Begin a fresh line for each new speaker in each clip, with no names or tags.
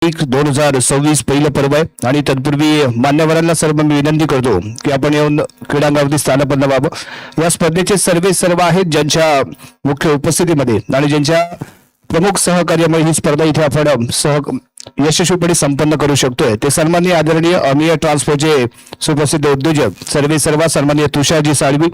League 2026 पहिलं पर्व आहे आणि तत्पूर्वी मान्यवरांना सर्व मी विनंती करतो की आपण येऊन क्रीडांगणावरती स्थानपन्न व्हावं। या स्पर्धेचे सर्व आहेत ज्यांच्या मुख्य उपस्थितीमध्ये आणि ज्यांच्या प्रमुख सहकार्यामुळे ही स्पर्धा इथे आपण यशस्वीपणे संपन्न करू शकतोय ते सन्माननीय आदरणीय अमीय ट्रान्सपोर्टचे सुप्रसिद्ध उद्योजक सर्व सन्माननीय तुषारजी साळवी,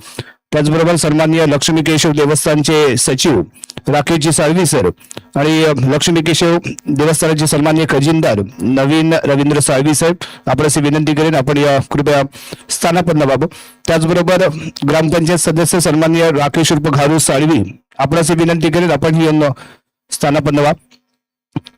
त्याचबरोबर सन्माननीय लक्ष्मी केशव देवस्थानचे सचिव राकेशजी साळवी सर आणि लक्ष्मी केशव देवस्थानाचे सन्माननीय खजिनदार नवीन रवींद्र साळवी साहेब, आपण अशी विनंती करेन आपण या कृपया स्थानापन्न व्हावं। त्याचबरोबर ग्रामपंचायत सदस्य सन्माननीय राकेश उर्फ घारू साळवी, आपण अशी विनंती करेन आपण ही स्थानापन्न व्हा।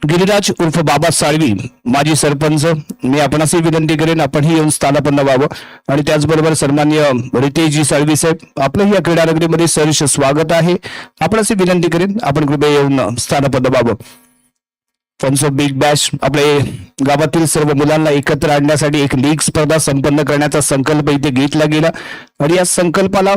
गिरिराज उर्फ बाबा साळवी माजी सरपंच, मी आपणासही विनंती करेन आपण ही येऊन स्थानापन्न व्हावं। आणि त्याचबरोबर सन्माननीय रितेशजी साळवी साहेब, आपलं या क्रीडानगरीमध्ये सहर्ष स्वागत आहे, आपणासही विनंती करेन आपण कृपया येऊन स्थानापन्न व्हावं। फन्स ऑफ बिग बॅश, आपले गावातील सर्व मुलांना एकत्र आणण्यासाठी एक लीग स्पर्धा संपन्न करण्याचा संकल्प इथे घेतला गेला आणि या संकल्पाला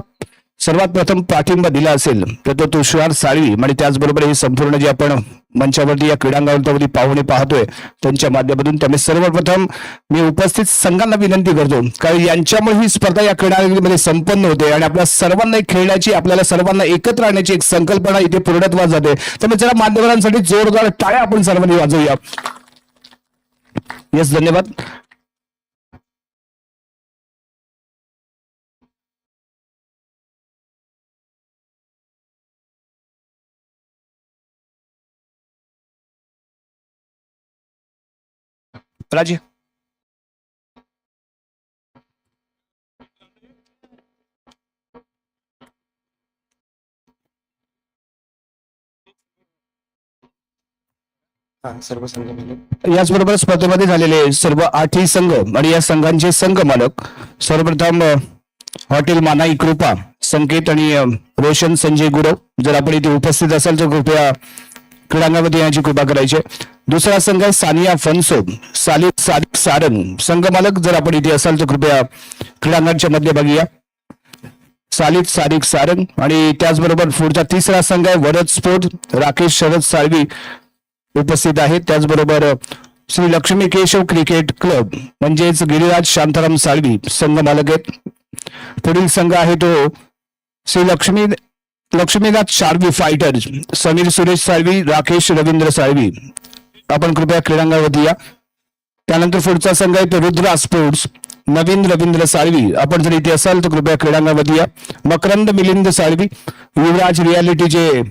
सर्वात प्रथम पाठिंबा दिला असेल तर तो तुषार साळवी आणि त्याचबरोबर हे संपूर्ण जे आपण मंचावरती या क्रीडांगणावरती पाहुणे पाहतोय त्यांच्या माध्यमातून त्यामुळे सर्वप्रथम मी उपस्थित संघांना विनंती करतो कारण यांच्यामुळे ही स्पर्धा या क्रीडांगणामध्ये संपन्न होते आणि आपल्या सर्वांना खेळण्याची आपल्याला सर्वांना एकत्र आणण्याची एक संकल्पना इथे पूर्णत्वास जाते। त्यामुळे जरा मान्यवरांसाठी जोरदार टाळ्या आपण सर्वांनी वाजवूया। यस, धन्यवाद। राजे याचबरोबर स्पर्धेमध्ये झालेले सर्व 8ही संघ आणि या संघांचे संघ मालक सर्वप्रथम हॉटेल मानाई कृपा संकेत आणि रोशन संजय गुरव, जर आपण इथे उपस्थित असाल तर कृपया क्रीडांगणामध्ये येण्याची कृपा करायची। दुसरा संघ आहे सानिया फनसो सादिक सारंग, संघ मालक जर आपण इथे असाल तर कृपया क्रीडांगणाच्या मध्यभागी या। सादिक सारंग आणि त्याचबरोबर पुढचा तिसरा संघ आहे वरद स्पोर्ट राकेश शरद साळवी उपस्थित आहेत, त्याचबरोबर श्री लक्ष्मी केशव क्रिकेट क्लब म्हणजेच गिरिराज शांताराम साळवी संघ मालक आहेत। पुढील संघ आहे तो श्री लक्ष्मीनाथ शाळवी फायटर समीर सुरेश साळवी राकेश रवींद्र साळवी, आपण कृपया क्रीडांगणावरती या। त्यानंतर पुढचा संघ आहे तो रुद्रा स्पोर्ट्स नवीन रवींद्र साळवी, आपण जर इथे असाल तर कृपया क्रीडांगणावरती या। मकरंद मिलिंद साळवी युवराज रियालिटीचे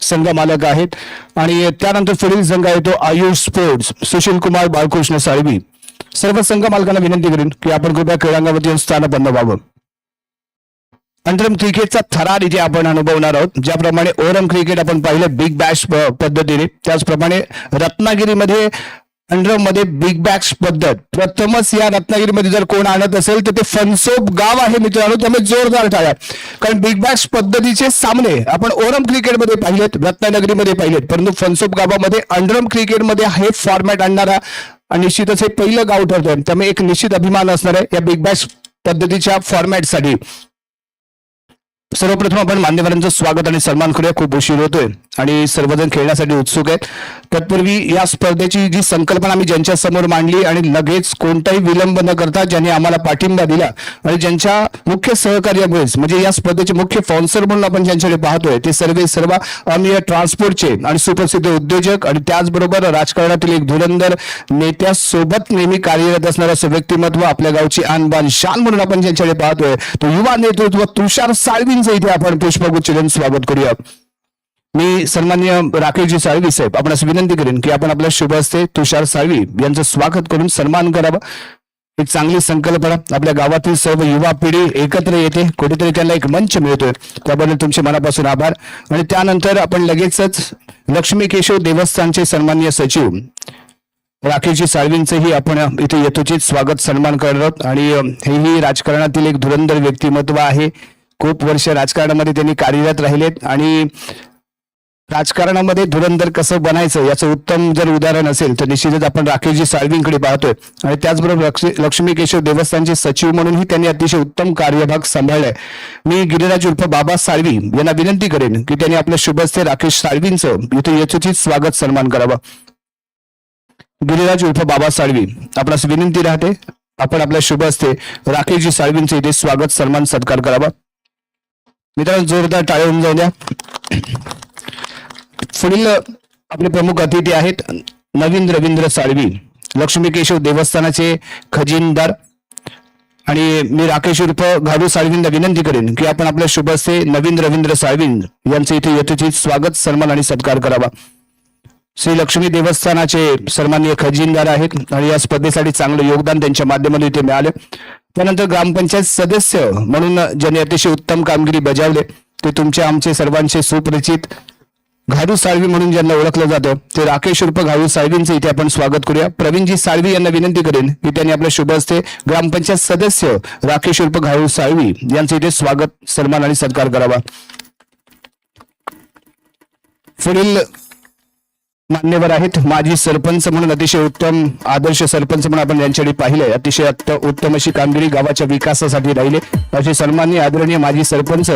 संघ मालक आहेत आणि त्यानंतर पुढील संघ आहे तो आयुष स्पोर्ट्स सुशील कुमार बाळकृष्ण साळवी, सर्व संघ मालकांना विनंती करेन की आपण कृपया क्रीडांगणावरती स्थानपन्न व्हावं। अंतरम क्रिकेटचा थरार इथे आपण अनुभवणार आहोत, ज्याप्रमाणे ओरम क्रिकेट आपण पाहिलं बिग बॅश पद्धतीने, त्याचप्रमाणे रत्नागिरीमध्ये अंडरम मध्ये बिग बॅश पद्धत प्रथमच या रत्नागिरीमध्ये जर कोण आणत असेल तर ते फनसोप गाव आहे मित्रांनो, त्यामुळे जोरदार टाळ्या, कारण बिग बॅश पद्धतीचे सामने आपण ओरम क्रिकेटमध्ये पाहिलेत रत्नागिरीमध्ये पाहिलेत, परंतु फनसोप गावामध्ये अंडरम क्रिकेटमध्ये हे फॉर्मॅट आणणारा निश्चितच हे पहिलं गाव ठरतंय, त्यामुळे एक निश्चित अभिमान असणार आहे या बिग बॅश पद्धतीच्या फॉर्मॅटसाठी। सर्वप्रथम आपण मान्यवरांचं स्वागत आणि सन्मान करूया, खूप उशीर होतोय आणि सर्वजण खेळण्यासाठी उत्सुक आहेत। तत्पूर्वी या स्पर्धेची जी संकल्पना आम्ही ज्यांच्या समोर मांडली आणि लगेच कोणताही विलंब न करता ज्यांनी आम्हाला पाठिंबा दिला आणि ज्यांच्या मुख्य सहकार्यामुळेच म्हणजे या स्पर्धेचे मुख्य स्पॉन्सर म्हणून आपण ज्यांच्याकडे पाहतोय ते सर्व अमीय ट्रान्सपोर्टचे आणि सुप्रसिद्ध उद्योजक आणि त्याचबरोबर राजकारणातील एक धुरंधर नेत्यासोबत नेहमी कार्यरत असणारं असं व्यक्तिमत्व, आपल्या गावची आणबाण शान म्हणून आपण ज्यांच्याकडे पाहतोय तो युवा नेतृत्व तुषार साळवींचं इथे आपण पुष्पगुच्छ देऊन स्वागत करूया। मी सन्माननीय राकेशजी साळवी साहेब आपण असं विनंती करेन की आपण आपल्या शुभ हस्ते तुषार साळवी यांचं स्वागत करून सन्मान करावा। एक चांगली संकल्पना, आपल्या गावातील सर्व युवा पिढी एकत्र येते, कुठेतरी त्यांना एक मंच मिळतोय, त्याबद्दल तुमचे मनापासून आभार। आणि त्यानंतर आपण लगेचच लक्ष्मी केशव देवस्थानचे सन्माननीय सचिव राकेशजी साळवींचंही आपण इथे यथोचित स्वागत सन्मान करणार आहोत आणि हेही राजकारणातील एक धुरंधर व्यक्तिमत्व आहे, खूप वर्ष राजकारणामध्ये त्यांनी कार्यरत राहिलेत आणि राजकारणामध्ये धुरंधर कसं बनायचं याचं उत्तम जर उदाहरण असेल तर निश्चितच आपण राकेशजी साळवींकडे पाहतोय आणि त्याचबरोबर लक्ष्मी केशव देवस्थानचे सचिव म्हणूनही त्यांनी अतिशय उत्तम कार्यभाग सांभाळलाय। मी गिरिराज उर्फ बाबा साळवी यांना विनंती करेन की त्यांनी आपल्या शुभस्ते राकेश साळवींचं इथे यथोचित स्वागत सन्मान करावा। गिरिराज उर्फ बाबा साळवी आपणास विनंती राहते आपण आपल्या शुभ हस्ते राकेशजी साळवींचे इथे स्वागत सन्मान सत्कार करावा. मित्रांनो जोरदार टाळ्या होऊन जाऊ द्या. पुढील आपले प्रमुख अतिथी आहेत नवीन रवींद्र साळवी लक्ष्मी केशव देवस्थानाचे खजिनदार आणि मी राकेश उर्फ घाडू साळवींना विनंती करेन की आपण आपल्या शुभ हस्ते नवीन रवींद्र साळवी यांचे इथे यथोचित स्वागत सन्मान आणि सत्कार करावा. श्री लक्ष्मी देवस्थानाचे सन्माननीय खजिनदार आहेत आणि या स्पर्धेसाठी चांगलं योगदान त्यांच्या माध्यमातून इथे मिळालं. त्यानंतर ग्रामपंचायत सदस्य म्हणून ज्यांनी अतिशय उत्तम कामगिरी बजावले ते तुमचे आमचे सर्वांचे सुपरिचित घाडू साळवी म्हणून ज्यांना ओळखलं जातं ते राकेश उर्फ घाडू साळवींचे इथे आपण स्वागत करूया. प्रवीणजी साळवी यांना विनंती करेन की त्यांनी आपल्या शुभ हस्ते ग्रामपंचायत सदस्य राकेश उर्फ घाडू साळवी यांचे इथे स्वागत सन्मान आणि सत्कार करावा. पुढील मान्यवर आहेत माजी सरपंच म्हणून अतिशय उत्तम आदर्श सरपंच म्हणून आपण यांच्याकडे पाहिलंय. अतिशय उत्तम अशी कामगिरी गावाच्या विकासासाठी राहिले असे सन्माननीय आदरणीय माजी सरपंच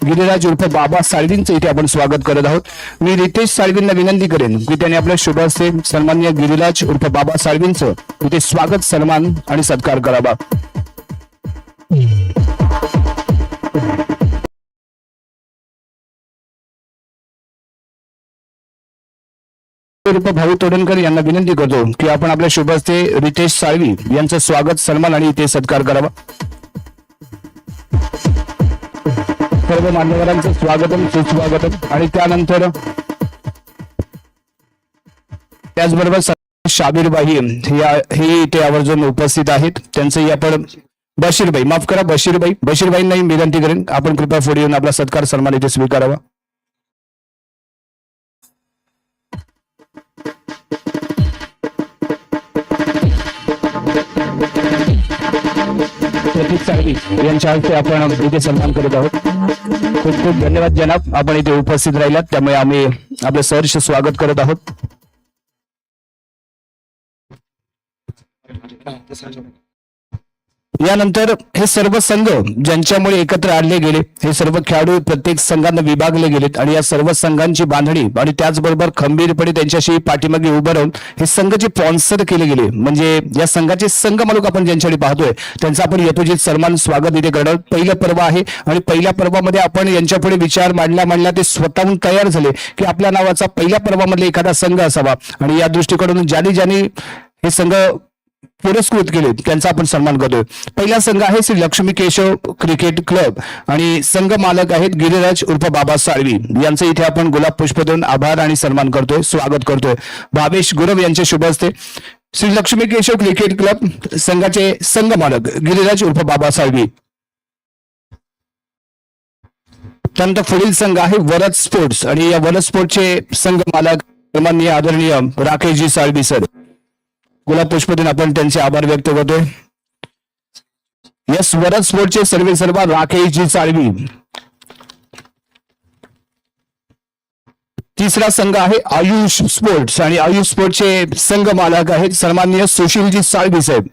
गिरिराज उर्फ बाबा साळवींचं इथे आपण स्वागत करत आहोत. मी रितेश साळवींना विनंती करेन की त्यांनी आपल्या शुभ हस्ते सन्माननीय गिरिराज उर्फ बाबा साळवींचं इथे स्वागत सन्मान आणि सत्कार करावा. भाऊ तोडणकर यांना विनंती करतो की आपण आपल्या शुभ हस्ते रितेश साळवी यांचं स्वागत सन्मान आणि इथे सत्कार करावा. सर्व मान्यवरांचं स्वागतम सुस्वागतम. आणि त्यानंतर त्याचबरोबर शाबीरबाई हे इथे आवर्जून उपस्थित आहेत. त्यांचंही आपण बशीरबाई माफ करा बशीरबाईंनाही विनंती करेन आपण कृपया पुढे येऊन आपला सत्कार सन्मान इथे स्वीकारावा. प्रतीक साळवी यांच्या हस्ते आपण इथे सन्मान करत आहोत. खूप खूप धन्यवाद जनाब आपण इथे उपस्थित राहिलात त्यामुळे आम्ही आपलं सहर्ष स्वागत करत आहोत. यानंतर हे सर्व संघ ज्यांच्यामुळे एकत्र आणले गेले हे सर्व खेळाडू प्रत्येक संघांना विभागले गेलेत आणि या सर्व संघांची बांधणी आणि त्याचबरोबर खंबीरपणे त्यांच्याशी पाठीमागे उभं राहून हे संघ जे स्पॉन्सर केले गेले म्हणजे या संघाचे संघ मालक आपण ज्यांच्याकडे पाहतोय त्यांचा आपण यथोचित सन्मान स्वागत इथे करणार. पहिलं पर्व आहे आणि पहिल्या पर्वामध्ये आपण यांच्यापुढे विचार मांडला ते स्वतःहून तयार झाले की आपल्या नावाचा पहिल्या पर्वामधले एखादा संघ असावा आणि या दृष्टीकोनातून ज्यांनी हे संघ पुरस्कृत केले त्यांचा आपण सन्मान करतोय. पहिला संघ आहे श्री लक्ष्मी केशव क्रिकेट क्लब आणि संघ मालक आहेत गिरिराज उर्फ बाबा साळवी यांचे इथे आपण गुलाब पुष्प देऊन आभार आणि सन्मान करतोय स्वागत करतोय. भावेश गुरव यांचे शुभ हस्ते श्री लक्ष्मी केशव क्रिकेट क्लब संघाचे संघ मालक गिरिराज उर्फ बाबा साळवी. त्यानंतर पुढील संघ आहे वरद स्पोर्ट्स आणि या वरद स्पोर्ट्सचे संघ मालक सन्माननीय आदरणीय राकेशजी साळवी सर गुलाब पुष्प देऊन आपण त्यांचे आभार व्यक्त करतोय. यस वरद स्पोर्ट्सचे सर्व राकेशजी साळवी. तिसरा संघ आहे आयुष स्पोर्ट्स आणि आयुष स्पोर्ट्सचे संघ मालक आहेत सन्माननीय सुशीलजी साळवी साहेब.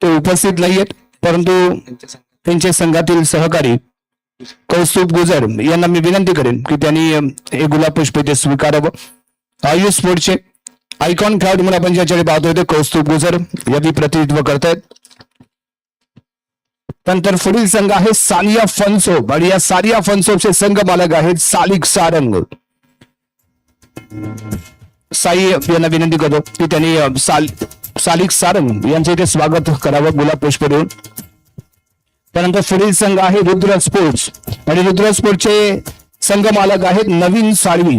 ते उपस्थित नाहीयेत परंतु त्यांच्या संघातील सहकारी कौस्तुभ गुजर यांना मी विनंती करेन की त्यांनी हे गुलाब पुष्प ते स्वीकारावं. आयुष स्पोर्ट्सचे आयकॉन खेळाडू म्हणून आपण ज्याच्याकडे पाहतोय ते कौस्तुभ गुजर यांनी प्रतिनिधित्व करतायत. नंतर पुढील संघ आहे सानिया फनसोब आणि या सानिया फनसोबचे संघ मालक आहेत सालिक सारंग. साई यांना विनंती करतो की त्यांनी सालिक सारंग यांचे इथे स्वागत करावं गुलाब पुष्प देऊन. त्यानंतर पुढील संघ आहे रुद्र स्पोर्ट्स आणि रुद्र स्पोर्ट्सचे संघ मालक आहेत नवीन साळवी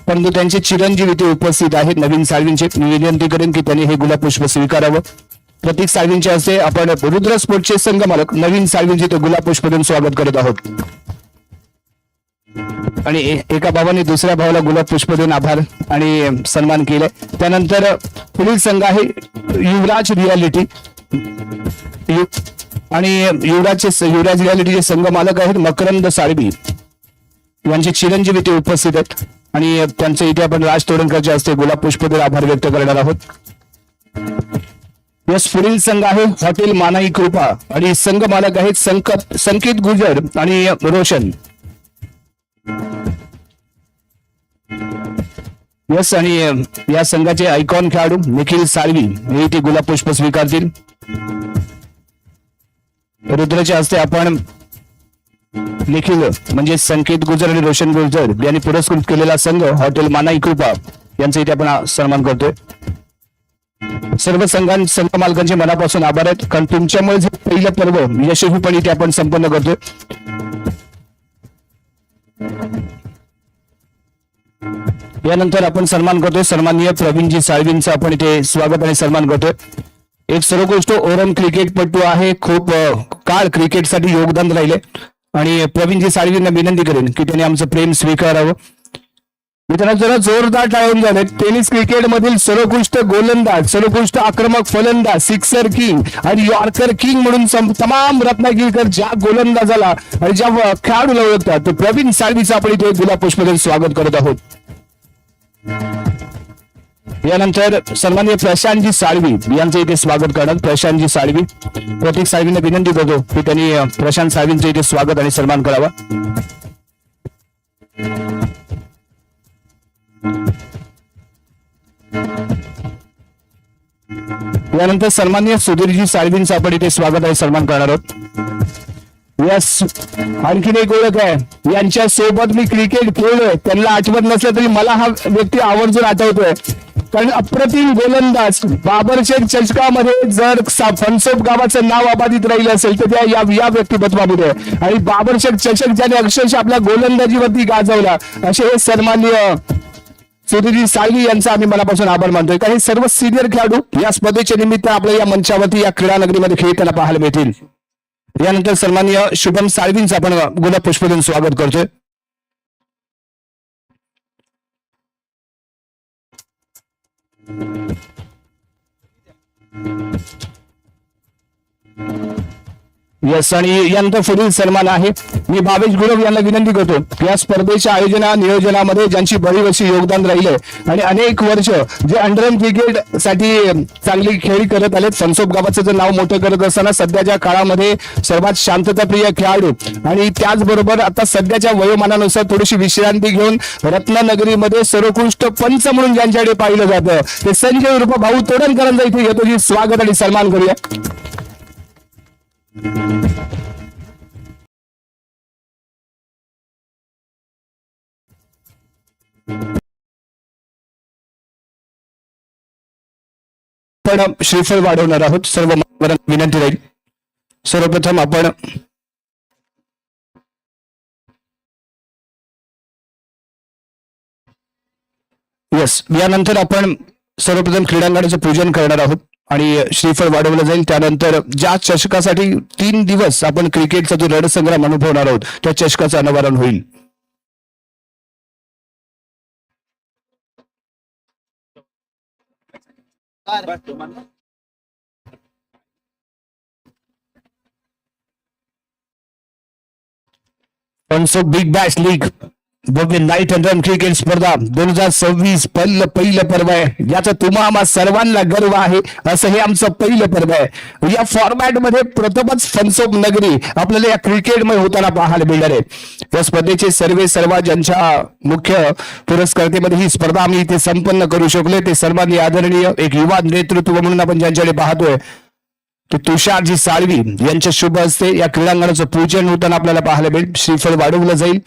परंतु त्यांचे चिरंजीव इथे उपस्थित आहेत. नवीन साळवींचे विनंती करेन की त्यांनी हे गुलाब पुष्प स्वीकारावं. प्रतीक साळवींच्या हस्ते आपण रुद्र स्पोर्ट्सचे संघ मालक नवीन साळवींचे ते गुलाब पुष्प देऊन स्वागत करत आहोत. आणि एका भावाने दुसऱ्या भावाला गुलाब पुष्प देऊन आभार आणि सन्मान केलाय. त्यानंतर पुढील संघ आहे युवराज रियालिटी आणि युवराज रियालिटीचे संघ मालक आहेत मकरंद साळवी यांचे चिरंजीव इथे उपस्थित आहेत आणि त्यांचे इथे आपण राज तोडणकरच्या हस्ते गुलाब पुष्प देऊन आभार व्यक्त करणार आहोत. यस पुढील संघ आहे हॉटेल मानाई कृपा आणि संघ मालक आहेत संकेत गुजर आणि रोशन. यस आणि या संघाचे आयकॉन खेळाडू निखिल साळवी हे ते गुलाब पुष्प स्वीकारतील. रुद्राच्या हस्ते आपण निखिल म्हणजे संकेत गुजर आणि रोशन गुजर यांनी पुरस्कृत केलेला संघ हॉटेल मानाई कृपा यांचा इथे आपण सन्मान करतोय. सर्व संघ मालकांचे मनापासून आभार आहेत, कारण तुमच्यामुळे जे पहिलं पर्व यशस्वीपणे इथे आपण संपन्न करतोय. यानंतर आपण सन्मान करतोय सन्माननीय प्रवीणजी साळवींचं आपण इथे स्वागत आणि सन्मान करतोय. एक सर्वोत्कृष्ट ओरम क्रिकेटपटू आहे, खूप काळ क्रिकेटसाठी योगदान राहिले आणि प्रवीणजी साळवींना विनंती करेन की त्यांनी आमचं प्रेम स्वीकारावं. मित्रांनो जरा जोरदार टाळून झाले. टेनिस क्रिकेट मधील सर्वोत्कृष्ट गोलंदाज, सर्वोत्कृष्ट आक्रमक फलंदाज, सिक्सर किंग आणि यॉर्कर किंग म्हणून तमाम रत्नागिरीकर ज्या गोलंदाजाला आणि ज्या खेळाडूला ओळखतात तो प्रवीण साळवीचं आपण इथे गुलाब पुष्पमध्ये स्वागत करत आहोत. यानंतर सन्माननीय प्रशांतजी साळवी यांचं इथे स्वागत करणार. प्रशांतजी साळवी, प्रतीक साळवींना विनंती करतो की त्यांनी प्रशांत साळवींचं इथे स्वागत आणि सन्मान करावा. यानंतर सन्माननीय सुधीरजी साळवींचं आपण इथे स्वागत आणि सन्मान करणार आहोत. यस, आणखीन एक ओळख आहे, यांच्या सोबत मी क्रिकेट खेळलोय, त्यांना आठवत नसलं तरी मला हा व्यक्ती आवर्जून आठवतोय, कारण अप्रतिम गोलंदाज बाबरशेख चषकामध्ये जर फणसोप गावाचं नाव अबाधित राहिलं असेल तर त्या या व्यक्तिमत्वामध्ये आणि बाबरशेख चषक ज्याने अक्षरशः आपल्या गोलंदाजीवरती गाजवला असे हे सन्माननीय सुधीरजी साळवी यांचा आम्ही मनापासून आभार मानतोय. काही सर्व सिनियर खेळाडू या स्पर्धेच्या निमित्त आपल्या या मंचावरती या क्रीडा नगरीमध्ये खेळताना पाहायला मिळतील. यानंतर सन्माननीय शुभम साळवींचं आपण गुलाब पुष्प देऊन स्वागत करतोय. यस, आणि यानंतर पुढील सन्मान आहे, मी भावेश गुरव यांना विनंती करतो या स्पर्धेच्या नियोजनामध्ये ज्यांची बरीचशी योगदान राहिले आणि अनेक वर्ष जे अंडरम क्रिकेट साठी चांगली खेळी करत आले, फणसोप गावाचं जर नाव मोठं करत असताना सध्याच्या काळामध्ये सर्वात शांतताप्रिय खेळाडू आणि त्याचबरोबर आता सध्याच्या वयोमानानुसार थोडीशी विश्रांती घेऊन रत्नानगरीमध्ये सर्वोत्कृष्ट पंच म्हणून ज्यांच्याकडे पाहिलं जातं ते संजय उर्फ भाऊ तोडणकरांचा इथे येतो जी स्वागत आणि सन्मान करूया. आपण श्रीफळ वाढवणार आहोत. सर्व विनंती राहील, सर्वप्रथम आपण यस यानंतर आपण सर्वप्रथम क्रीडांगणाचं पूजन करणार आहोत आणि श्रीफळ वाढवलं जाईल. त्यानंतर ज्या चषकासाठी 3 दिवस आपण क्रिकेटचा जो रणसंग्राम अनुभवणार आहोत त्या चषकाचं अनावरण होईल. फणसोप बिग बॅश लीग भव्य नाईट अँड रन क्रिकेट स्पर्धा 2026 पहिलं पर्व आहे. याचा तुम्हा आम्हा सर्वांना गर्व आहे, असं हे आमचं पहिलं पर्व आहे. या फॉर्मॅट मध्ये प्रथमच फणसोप नगरी आपल्याला या क्रिकेटमध्ये होताना पाहायला मिळणार आहे. या स्पर्धेचे सर्व ज्यांच्या मुख्य पुरस्कर्तेमध्ये ही स्पर्धा आम्ही इथे संपन्न करू शकलो ते सर्वांनी आदरणीय एक युवा नेतृत्व म्हणून आपण ज्यांच्याकडे पाहतोय ते तुषारजी साळवी यांच्या शुभ हस्ते या क्रीडांगणाचं पूजन होताना आपल्याला पाहायला मिळेल. श्रीफळ वाढवलं जाईल.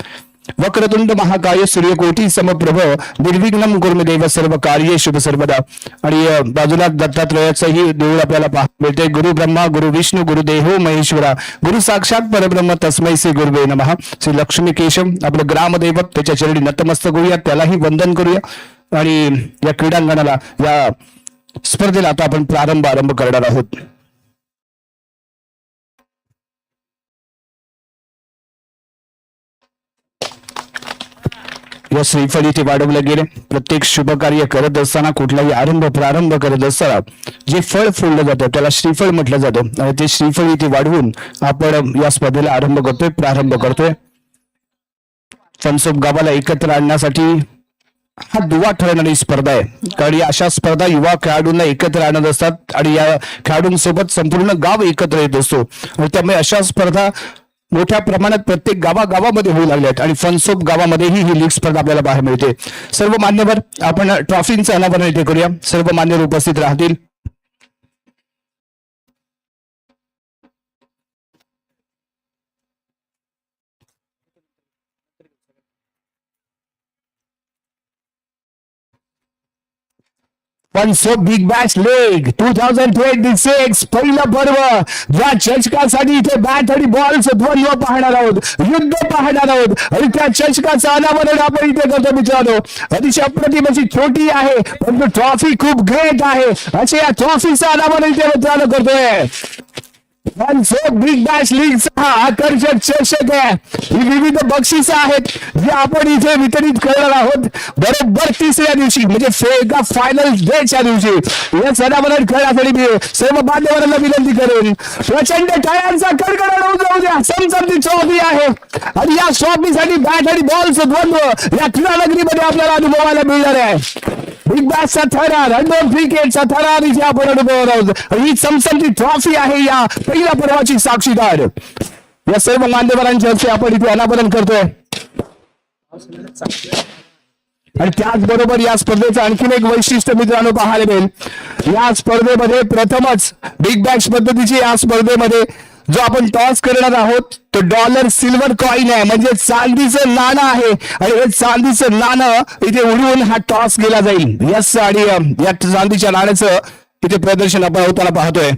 वक्रतुंड महाकाय सूर्यकोटी समप्रभ निर्विघ्नं कुरु देव सर्व कार्ये शुभ सर्वदा. आणि बाजूला दत्तात्रयाचंही देऊळ आपल्याला पाहायला मिळते. गुरु ब्रह्मा गुरु विष्णू गुरु देहो महेश्वरा गुरु साक्षात परब्रह्म तस्मै श्री गुरुवे नमः. श्री लक्ष्मी केशव आपलं ग्रामदैवत त्याच्या चरणी नतमस्तक होऊया, त्यालाही वंदन करूया आणि या क्रीडांगणाला या स्पर्धेला आता आपण प्रारंभ करणार आहोत. या श्रीफळ इथे वाढवलं गेले. प्रत्येक शुभ कार्य करत असताना कुठलाही प्रारंभ करत असताना जे फळ फोडलं जातं त्याला श्रीफळ म्हटलं जातं आणि ते श्रीफळ इथे वाढवून आपण या स्पर्धेला प्रारंभ करतोय. फणसोप गावाला एकत्र आणण्यासाठी हा दुवा ठरणारी स्पर्धा आहे, कारण अशा स्पर्धा युवा खेळाडूंना एकत्र आणत असतात आणि या खेळाडूंसोबत संपूर्ण गाव एकत्र येत असतो. त्यामुळे अशा स्पर्धा मोठ्या प्रमाणात प्रत्येक गावागावामध्ये होऊ लागल्यात आणि फनसोप गावामध्येही ही लीग स्पर्धा आपल्याला पाहायला मिळते. सर्व मान्यवर आपण ट्रॉफींचं अनावरण इथे करूया. सर्व मान्यवर उपस्थित राहतील. फनसोप बिग बॅश लीग 2026 पहिलं पर्व. या चषकासाठी इथे बॅट आणि बॉलचं द्वंद्व पाहणार आहोत, युद्ध पाहणार आहोत आणि त्या चषकाचं अनावरण आपण इथे करतो मित्रांनो. अतिशय अप्रतिम अशी छोटी आहे परंतु ट्रॉफी खूप ग्रेट आहे. असे या ट्रॉफीचं अनावरण इथे मित्रांनो करतोय. फनसोप बिग बॅश लीगचा हा आकर्षक चषक आहे. ही विविध बक्षिसं आहेत जे आपण इथे वितरित करणार आहोत बरोबर तिसऱ्या दिवशी म्हणजे फेगा फायनल डेच्या दिवशी. या सणावरण खेळासाठी मी सर्व मान्यवरांना विनंती करेन प्रचंड टाळ्यांचा कडकडाट होऊ जाऊ द्या. समसमती ट्रॉफी आहे आणि या ट्रॉफीसाठी बॅट आणि बॉलचं द्वंद्व या क्रीडानगरीमध्ये आपल्याला अनुभवायला मिळणार आहे. बिग बॅशचा थरार, अंडर क्रिकेटचा थरार इथे आपण अनुभवणार आहोत. ही चमचमती ट्रॉफी आहे या पहिल्या पर्वाची साक्षीदार. या सर्व मान्यवरांच्या हस्ते आपण इथे अनावरण करतोय आणि त्याचबरोबर या स्पर्धेचं आणखीन एक वैशिष्ट्य मित्रांनो पाहायला मिळेल. या स्पर्धेमध्ये प्रथमच बिग बॅश पद्धतीची या स्पर्धेमध्ये जो आपण टॉस करणार आहोत तो डॉलर सिल्वर कॉइन आहे म्हणजे चांदीचं नाणं आहे आणि हे चांदीचं नाणं इथे उडवून हा टॉस केला जाईल. यस आणि या चांदीच्या नाण्याचं इथे प्रदर्शन आपण होताना पाहतोय.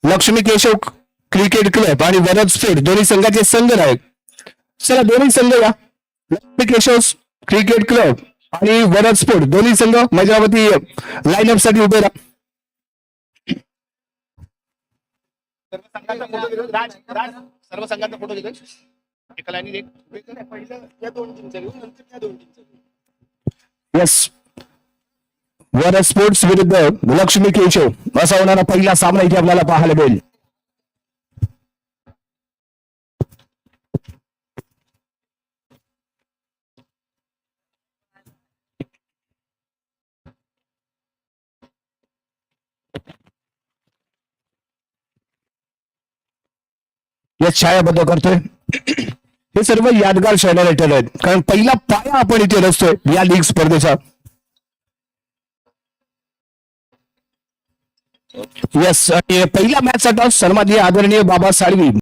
लक्ष्मी केशव क्रिकेट क्लब आणि वरदस्फोट दोन्ही संघाचे संघ आहेत. चला दोन्ही संघ या. लक्ष्मी केशव क्रिकेट क्लब आणि वरदस्फोट दोन्ही संघ मैदानावरती लाईनअप साठी उभे राहा.
सर्व संघांचा फोटो घेतोय एका लाईनीत एक.
यस वरद स्पोर्ट्स विरुद्ध लक्ष्मी केशव असा होणारा पहिला सामना इथे आपल्याला पाहायला मिळेल. या छायाबद्ध करतोय. हे सर्व यादगार क्षण आहेत कारण पहिला पाया आपण इथे रचतोय या लीग स्पर्धेचा. यस आणि पहिल्या मॅचचा टॉस सन्माननीय आदरणीय बाबा साळवी